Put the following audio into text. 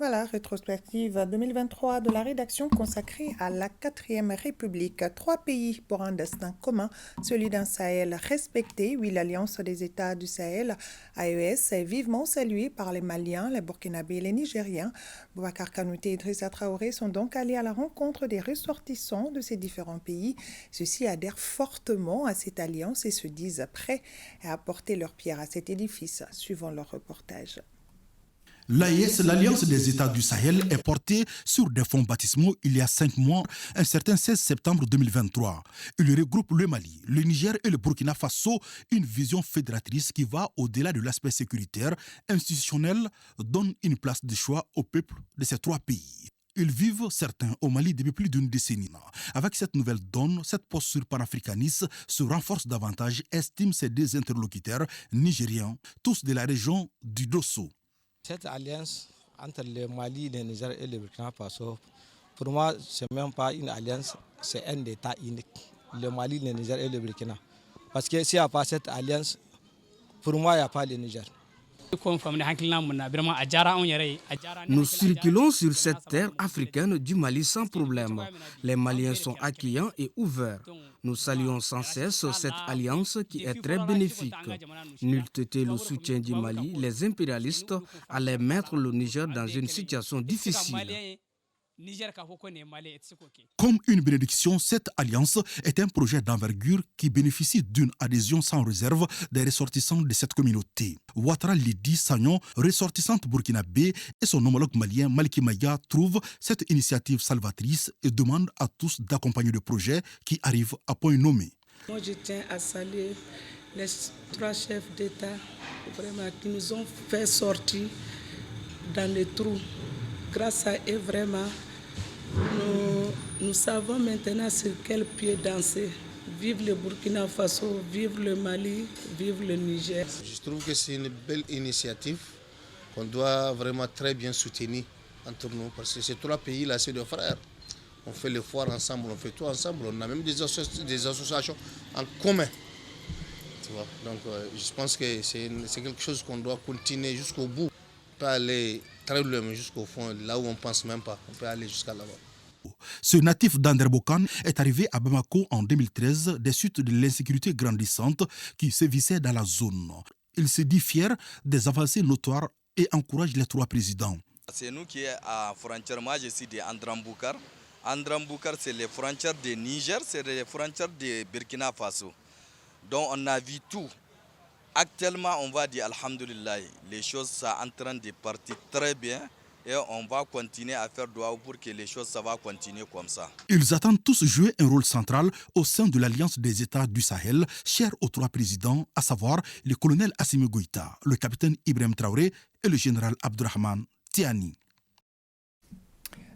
Voilà, rétrospective 2023 de la rédaction consacrée à la 4e République. 3 pays pour un destin commun, celui d'un Sahel respecté. Oui, l'Alliance des États du Sahel, AES, est vivement saluée par les Maliens, les Burkinabés et les Nigériens. Boubacar Kanouté et Idrissa Traoré sont donc allés à la rencontre des ressortissants de ces différents pays. Ceux-ci adhèrent fortement à cette alliance et se disent prêts à apporter leur pierre à cet édifice, suivant leur reportage. L'AES, l'Alliance des États du Sahel, est portée sur des fonds baptismaux il y a 5 mois, un certain 16 septembre 2023. Il regroupe le Mali, le Niger et le Burkina Faso, une vision fédératrice qui va au-delà de l'aspect sécuritaire, institutionnel, donne une place de choix au peuple de ces 3 pays. Ils vivent, certains, au Mali depuis plus d'une décennie. Avec cette nouvelle donne, cette posture panafricaniste se renforce davantage, estiment ces 2 interlocuteurs nigériens, tous de la région du Dosso. Cette alliance entre le Mali, le Niger et le Burkina Faso, pour moi, ce n'est même pas une alliance, c'est un État unique. Le Mali, le Niger et le Burkina. Parce que s'il n'y a pas cette alliance, pour moi, il n'y a pas le Niger. Nous circulons sur cette terre africaine du Mali sans problème. Les Maliens sont accueillants et ouverts. Nous saluons sans cesse cette alliance qui est très bénéfique. N'eût été le soutien du Mali, les impérialistes allaient mettre le Niger dans une situation difficile. Comme une bénédiction, cette alliance est un projet d'envergure qui bénéficie d'une adhésion sans réserve des ressortissants de cette communauté. Ouattara Lidi Sagnon, ressortissante burkinabé, et son homologue malien Maliki Maya trouvent cette initiative salvatrice et demandent à tous d'accompagner le projet qui arrive à point nommé. Moi, je tiens à saluer les 3 chefs d'État vraiment, qui nous ont fait sortir dans les trous. Grâce à eux, vraiment, nous savons maintenant sur quel pied danser. Vive le Burkina Faso, vive le Mali, vive le Niger. Je trouve que c'est une belle initiative qu'on doit vraiment très bien soutenir entre nous parce que ces 3 pays-là, c'est des frères. On fait les foires ensemble, on fait tout ensemble. On a même des associations en commun. Tu vois? Donc je pense que c'est quelque chose qu'on doit continuer jusqu'au bout. On peut aller très loin, mais jusqu'au fond, là où on ne pense même pas. On peut aller jusqu'à là-bas. Ce natif d'Anderbokan est arrivé à Bamako en 2013 des suites de l'insécurité grandissante qui sévissait dans la zone. Il se dit fier des avancées notoires et encourage les 3 présidents. C'est nous qui sommes à frontière. Moi, je suis de Andramboukar. Andramboukar, c'est les frontières de Niger, c'est les frontières de Burkina Faso. Donc, on a vu tout. Actuellement, on va dire Alhamdulillah, les choses sont en train de partir très bien. Et on va continuer à faire doigt pour que les choses ça va continuer comme ça. Ils attendent tous jouer un rôle central au sein de l'Alliance des États du Sahel, chère aux 3 présidents, à savoir le colonel Assimi Goïta, le capitaine Ibrahim Traoré et le général Abdourahmane Tiani.